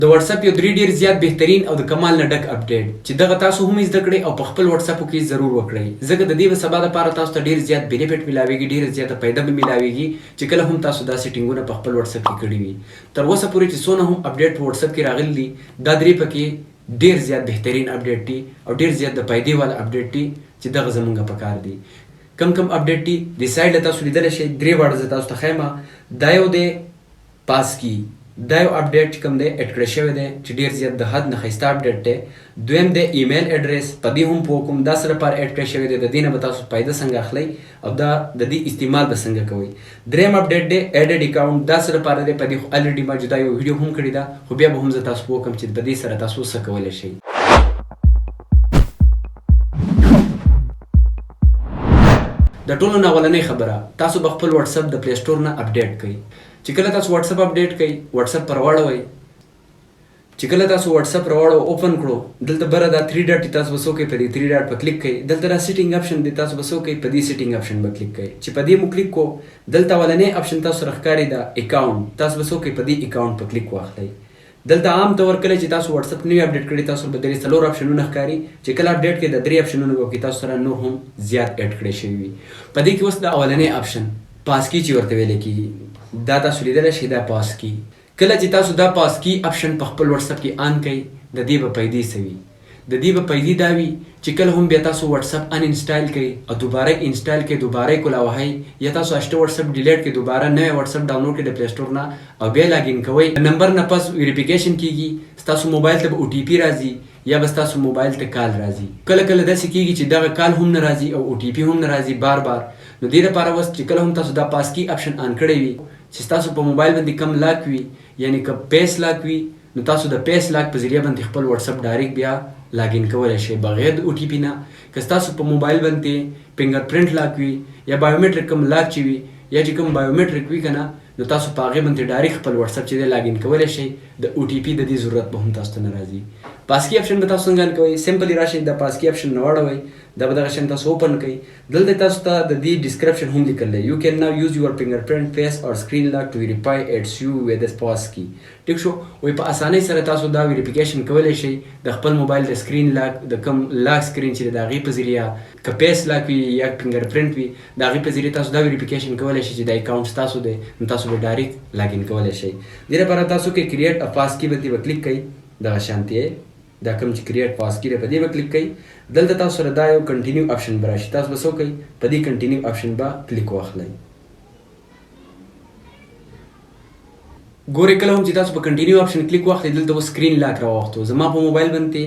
د واتس اپ یو درې ډیر زیات بهترین او د کمال نه ډک اپډیټ چې دغه تاسو هم زده کړئ او په خپل واتس اپ کې ضرور وکړئ ځکه د دې په سبا لپاره تاسو ته ډیر زیات بینیفټ ملاويږي ډیر زیاته فائدہ به ملاويږي چې کله هم تاسو دا سیټینګونه په خپل واتس اپ کې کړی وي تر اوسه پورې چې څونه هم اپډیټ په واتس اپ کې راغلي دي دا درې پکې ډیر زیات بهترین اپډیټ دي او ډیر زیات د فائدې والا اپډیټ دي چې دغه زمونږ په کار دي کم اپډیټ دي د سایډ له تاسو لیدل شي درې وړ تاسو ته خیمه دا یو دی پاس کی دا یو اپډیټ کوم دی اډ کړی شوی دی چې ډیر زیات د حد نه ښایسته اپډیټ دی دویم دی ایمیل اډرس په دې هم پوه کوم دا سره لپاره اډ کړی شوی دی د دې نه به تاسو فایده څنګه اخلئ او دا د دې استعمال به څنګه کوئ دریم اپډیټ دی ایډډ اکاونټ دا سره لپاره دی په دې الریډي ما جدا یو ویډیو هم کړی ده خو بیا به هم زه تاسو پوه کوم چې په دې سره تاسو څه کولی شئ د ټولو نه اولنۍ خبره تاسو به خپل واتس اپ د پلی سټور نه اپډیټ کړئ چې کله تاسو واتس اپ اپډیټ کړئ واتس اپ پر واړوئ چې کله تاسو واتس اپ راوړو اوپن کړو دلته بره دا 3 ډاټ تاسو وسو کوئ په دې 3 ډاټ په کلیک کړئ دلته دا سیټینګ اپشن دی تاسو وسو کوئ په دې سیټینګ اپشن په کلیک کړئ چې په دې مو کلیک کو دلته اولنۍ اپشن تاسو راښکاري دا اکاونټ تاسو وسو کوئ په دې اکاونټ په کلیک واخلئ دلته عام طور کله چې تاسو واتس اپ نوی اپډیټ کړئ تاسو به درې څلور اپشنونه ښکاري چې کله اپډیټ کړئ د درې اپشنونه به تاسو سره نور هم زیات اډ کړی شوي وي په دې کې اوس د اولنۍ اپشن پاس کی چې ورته ویل کېږي دا تاسو لیدلی شئ دا پاس کی کله چې تاسو دا پاس کی اپشن په خپل واتس اپ کې آن کړئ د دې به پیدې څه وي د دې به پیدې دا وي چې کله هم بیا تاسو واتس اپ ان انسټال کړئ او دوباره انسټال کړئ دوباره یې کولاوهئ یا تاسو اشته واتس اپ ډیلیټ کړئ دوباره نوی واتس اپ ډاونلوډ کړئ د پلی سټور نه او بیا لاګین کوئ نمبر نه پس ویریفیکیشن کیږي ستاسو موبایل ته به او ټي پي راځي یا به ستاسو موبایل ته کال راځي کله کله داسې کیږي چې دغه کال هم نه راځي او او ټي پي هم نه راځي بار نو دې لپاره اوس چې کله هم تاسو دا پاس کی اپشن آن کړی وي چې تاسو په موبایل باندې کم لاک وي یعنی که پیس لاک وي نو تاسو د پیس لاک په ذریعه باندې خپل واتس اپ ډایرکټ بیا لاګین کولی شئ بغیر د او ټي پي نه که تاسو په موبایل باندې فنګر پرنټ لاک وي یا بایومیټریک کوم لاک چې وي یا چې کوم بایومیټریک وي که نه نو تاسو په هغې باندې ډایرکټ خپل واتس اپ چې دی لاګین کولی شئ د او ټي پي د دې ضرورت به هم تاسو ته نه راځي پاسکی اپشن به تاسو څنګه کوئ سمپلی راشئ د پاسکی اپشن نه واړوئ دا به دغه شان تاسو اوپن کړئ دلته تاسو ته د دې ډسکرپشن هم لیکل دی یو کین ناو یوز یور فنګر پرنټ فیس اور سکرین لاک ټو ویریفای اټس یو ود دس پاسکی ټیک شو وایي په اسانۍ سره تاسو دا ویریفیکیشن کولی شئ د خپل موبایل د سکرین لاک د کوم لاک سکرین چې د هغې په ذریعه که پیس لاک وي یا فنګر پرنټ وي د هغې په ذریعه تاسو دا ویریفیکیشن کولی شئ چې دا اکاونټ ستاسو دی نو تاسو به ډایرکټ لاګین کولی شئ دې لپاره تاسو کې کریټ ا پاسکی باندې به کلیک کړئ دغه شانتې دا کوم چې کریټ پاسکی دی په دې به کلیک کړئ دلته تاسو سره دا یو کنټینیو اپشن به راشي تاسو به څه وکړئ په دې کنټینیو اپشن به کلیک واخلئ ګورئ کله هم چې تاسو په کنټینیو اپشن کلیک واخلئ دلته به سکرین لاک راوغوښتو زما په موبایل باندې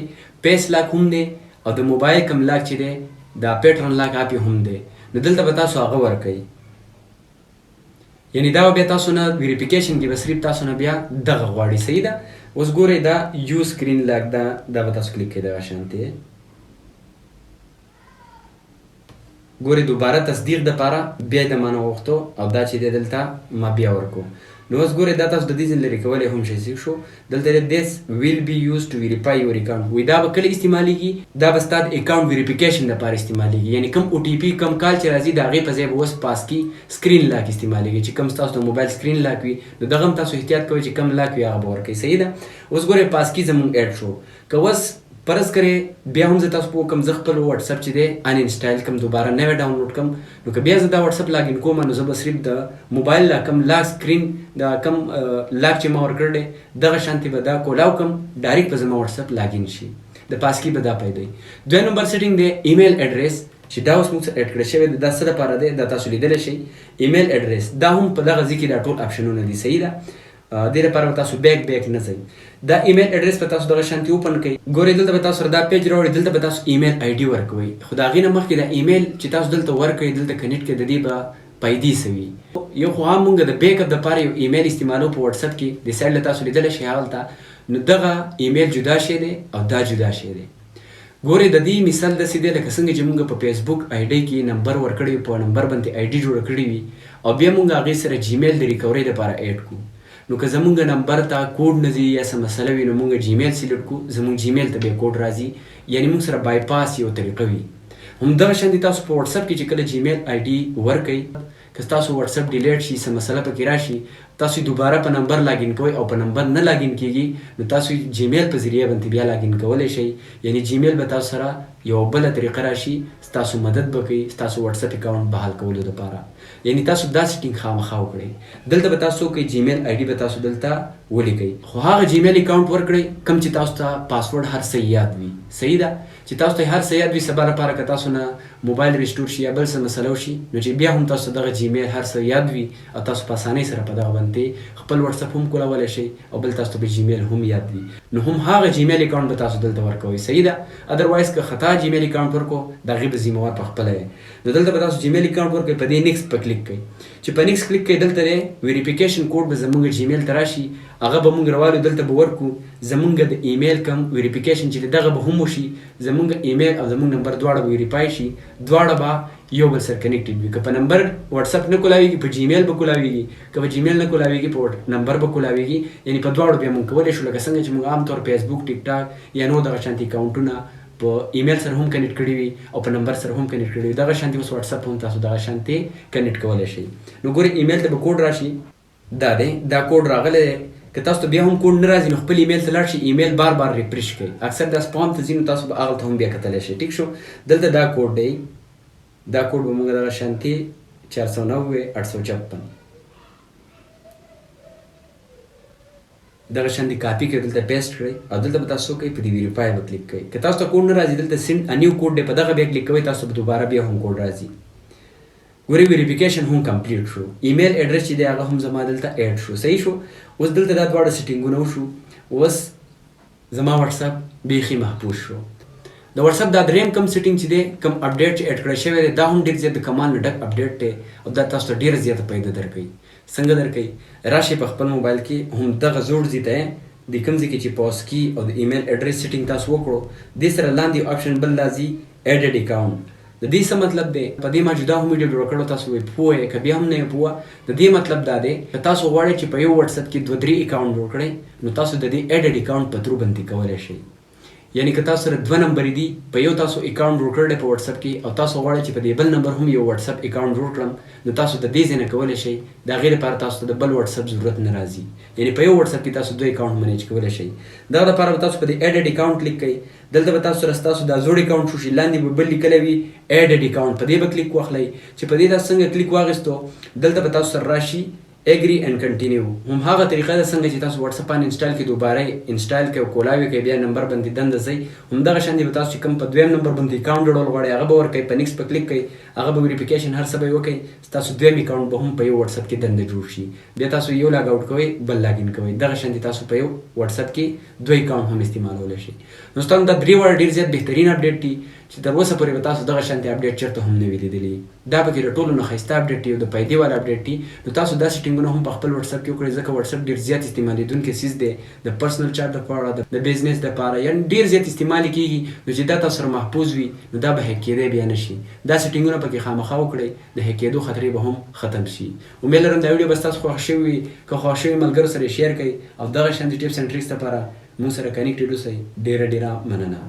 پیس لاک هم دی او د موبایل کوم لاک چې دی دا پیټرن لاک اپ هم دی نو دلته به تاسو هغه ورکئ یعنی دا بیا تاسو نه ویریفیکیشن کې به صرف تاسو نه بیا دغه غواړي صحیح ده اوس ګورئ دا یو سکرین لاک دا به تاسو کلیک کړئ دغه شانتې ګورئ دوباره تصدیق دپاره بیا یې د ما نه وغوښتو او دا چې دی دلته ما بیا ورکو نو اوس ګورئ دا تاسو د دې ځین لرې کولی هم شئ شو دلته دی this will be used to verify your account وایي دا به کله استعمالیږي دا به ستا د اکاونټ ویریفیکیشن دپاره استعمالیږي یعنې کوم او ټي پي کوم کال چې راځي د هغې په ځای به اوس پاسکي سکرین لاک استعمالیږي چې کوم ستاسو د موبایل سکرین لاک وي نو دغه هم تاسو احتیاط کوئ چې کوم لاک وي هغه به ورکوئ صحیح ده اوس ګورئ پاسکي زموږ ایډ شو که اوس فرض کرے بیا هم زه تاسو پوه کړم زه خپل واتس اپ چې دی ان انسټایل کړم دوباره نوی ډاونلوډ کړم نو که بیا زه دا واتس اپ لاګین کوم نو زه به صرف د موبایل لا کم لاک سکرین د کم لاک چې ما ورکړی دی دغه شانتې به دا کولاو کړم ډایرکټ به زما واتس اپ لاګین شي د پاسکي به دا پیدا وي دویم نمبر سیټینګ دی ایمیل اډرس چې دا اوس موږ سره اډ کړی شوی دی دا څه دپاره دی دا تاسو لیدلی شئ ایمیل اډرس دا هم په دغه ځای کې دا ټول اپشنونه دي صحیح ده دې لپاره به تاسو بیک نه ځئ دا ایمیل اډرس به تاسو دغه شانتې اوپن کړئ ګورئ دلته به تاسو سره دا پیج راوړي دلته به تاسو ایمیل آی ډي ورکوئ خو د هغې نه مخکې دا ایمیل چې تاسو دلته ورکوئ دلته کنیکټ کړئ د دې به پیدې څه وي یو خو هم موږ د بیک اپ دپاره یو ایمیل استعمالو په واتس اپ کې د سایډ له تاسو لیدلی شئ هغلته نو دغه ایمیل جدا شی دی او دا جدا شی دی ګورئ د دې مثال داسې دی لکه څنګه چې موږ په فیسبوک آی ډي کې نمبر ورکړی وي په نمبر باندې آی ډي جوړه کړې وي او بیا موږ هغې سره جیمیل د ریکورۍ دپاره ایډ کړو نو که زمونږ نمبر ته کوډ نه ځي یا څه مسله وي نو موږ جیمیل سلیکټ کړو زموږ جیمیل ته بیا کوډ راځي یعنې موږ سره بایپاس یو طریقه وي همدغه شان دي تاسو په واتس اپ کې چې کله جیمیل آی ډي ورکئ که تاسو واتس اپ ډیلیټ شي څه مسله پکې راشي تاسو دوباره په نمبر لاګین کوئ او په نمبر نه لاګین کیږي نو تاسو جیمیل په ذریعه باندې بیا لاګین کولی شئ. یعنی جیمیل به تاسو سره یو بله طریقه راشي ستاسو مدد به کوي ستاسو واتس اپ اکاونټ بحال کولو دپاره. یعنی تاسو دا سیټینګ خامخا وکړئ. دلته به تاسو کوئ جیمیل آی ډي به تاسو دلته ولیکئ خو هغه جیمیل اکاونټ ورکړئ کوم چې تاسو ته پاسورډ هر څه یاد وي. صحیح ده چې تاسو ته هر څه یاد وي سبا لپاره که تاسو نه موبایل ریسټور شي یا بل څه مسله وشي نو چې بیا هم تاسو دغه جیمیل هر څه یاد وي او تاسو په اسانۍ سره په دغه باندې خپل واتس اپ هم کولولی شئ او بل تاسو ته به جیمیل هم یاد وي نو هم هغه جیمیل اکاونټ به تاسو دلته ورکوئ. صحیح ده. ادروایز که خطا جیمیل اکاونټ ورکو د هغې به ذمهوار په خپله یې. نو دلته به تاسو جیمیل اکاونټ ورکوئ په دې نیکسټ په کلیک کوئ. چې په نیکسټ کلیک کوئ دلته دی ویریفیکیشن کوډ به زموږ جیمیل ته راشي هغه به موږ راوالو دلته به ورکو زموږ د ایمیل کم ویریفیکیشن چې دغه به هم وشي زموږ ایمیل او زموږ نمبر دواړه به ویریفای شي دواړه به یو بل سره کنیکټډ وي. که په نمبر واتس اپ نه کولاویږي په جیمیل به کولاویږي که په جیمیل نه کولاویږي په نمبر به کولاویږي. یعنی په دواړو بیا موږ کولی شو لکه څنګه چې موږ عام طور فیسبوک ټیک ټاک یا نور دغه شانتي اکاونټونه په ایمیل سره هم کنیکټ کړي وي او په نمبر سره هم کنیکټ کړي وي دغه شانتي اوس واتس اپ هم تاسو دغه شانتي کنیکټ کولی شئ. نو ګورئ ایمیل ته به کوډ راشي دا دی دا کوډ راغلی دی که تاسو ته بیا هم کوډ نه راځي نو خپل ایمیل ته لاړ شئ ایمیل بار بار ریفریش کړئ. اکثر دا سپام ته ځي نو تاسو به هغلته هم بیا کتلی شئ. ټیک شو. دلته دا کوډ دی دا کوډ به موږ دغه شانتي 490 856 دغه شانتي کاپي کړئ دلته پیسټ کړئ او دلته به تاسو کوئ په دې ویریفای به کلیک کوئ. که تاسو ته کوډ نه راځي دلته سینډ ا نیو کوډ دی په دغه بیا کلیک کوئ تاسو به دوباره بیا هم کوډ راځي. ګورئ ویریفیکیشن هم کمپلیټ شو. ایمیل ایډرس چې دی هغه هم زما دلته ایډ شو. صحیح شو. اوس دلته دا دواړه سیټینګونه وشو. اوس زما واتس اپ بیخي محفوظ شو. د واتس اپ دا دریم کم سیټینګ چې دی کم اپډیټ چې ایډ کړی شوی دی دا هم ډېر زیات د کمال نه ډک اپډیټ دی او دا تاسو ته ډېره زیاته فایده درکوي. څنګه درکوي راشئ په خپل موبایل کې هم دغه زوړ ځای ته د کوم ځای کې چې پاس کی او د ایمیل ایډرس سیټینګ تاسو وکړو دې سره لاندې آپشن بل راځي ایډډ اکاونټ. د دې څه مطلب دی په دې ما جدا هم ویډیو جوړ کړو تاسو وایي پوه یې که بیا هم نه یې پوه د دې مطلب دا دی که تاسو غواړئ چې په یو واتس اپ کې 2-3 اکاونټ جوړ کړئ نو تاسو د دې ایډډ اکاونټ په تھرو باندې کولی شئ. یعنی که تاسو سره 2 نمبر دي په یو تاسو اکاونټ جوړ کړی په واتس اپ کې او تاسو غواړئ چې په دې بل نمبر هم یو واتس اپ اکاونټ جوړ کړم نو تاسو د دې ځای نه کولی شئ. د هغې لپاره تاسو ته د بل واتس اپ ضرورت نه راځي. یعنی په یو واتس اپ کې تاسو 2 اکاونټ منیج کولی شئ. دغه لپاره به تاسو په دې ایډډ اکاونټ کلیک کوئ. دلته به تاسو سره ستاسو دا زوړ اکاونټ شو شي لاندې به بل لیکلی وي ایډډ اکاونټ په دې به کلیک واخلئ. چې په دې تاسو څنګه کلیک واخیستو دلته به تاسو سره راشي اګری اینڈ کنټینیو هم هغه طریقه ده څنګه چې تاسو واتس اپ باندې انسټال کې دوباره انسټال کې او کولاوي کې بیا نمبر باندې دنده ځئ هم دغه شان دی به تاسو کوم په دویم نمبر باندې اکاونټ جوړول غواړئ هغه به ورکوئ په نیکسټ په کلیک کوئ هغه به ویریفیکیشن هر څه به یې وکړئ ستاسو دویم اکاونټ به هم په یو واتس اپ کې دنده جوړ شي. بیا تاسو یو لاګ آوټ کوئ بل لاګین کوئ دغه شان دی تاسو په یو واتس اپ کې 2 اکاونټ هم استعمالولی شئ. نو ستاسو دا 3 وړ ډېر زیات بهترین اپډیټ دي چې تر اوسه پورې به تاسو دغه شانتي اپډیټ چېرته هم نه وي لیدلي. دا پکې د ټولو نه ښایسته اپډیټ دی او د فایدې والا اپډیټ دی. نو تاسو دا سیټینګونه هم په خپل واتس اپ کې وکړئ ځکه واتس اپ ډېر زیات استعمالېدونکی څیز دی د پرسنل چاټ دپاره د بزنس دپاره یعنې ډېر زیات استعمال کېږي. نو چې دا تاسو سره محفوظ وي نو دا به هیک کېدی بیا نه شي. دا سیټینګونه پکې خامخا وکړئ د هیک کېدو خطرې به هم ختم شي. امید لرم دا ویډیو به ستاسو خوښ شوي وي. که خوښ شوي ملګرو سره یې شیر کړئ او دغه شانتي ټیپس اینډ ټریکس دپاره موږ سره کنیکټډ اوسئ. ډېره ډېره مننه.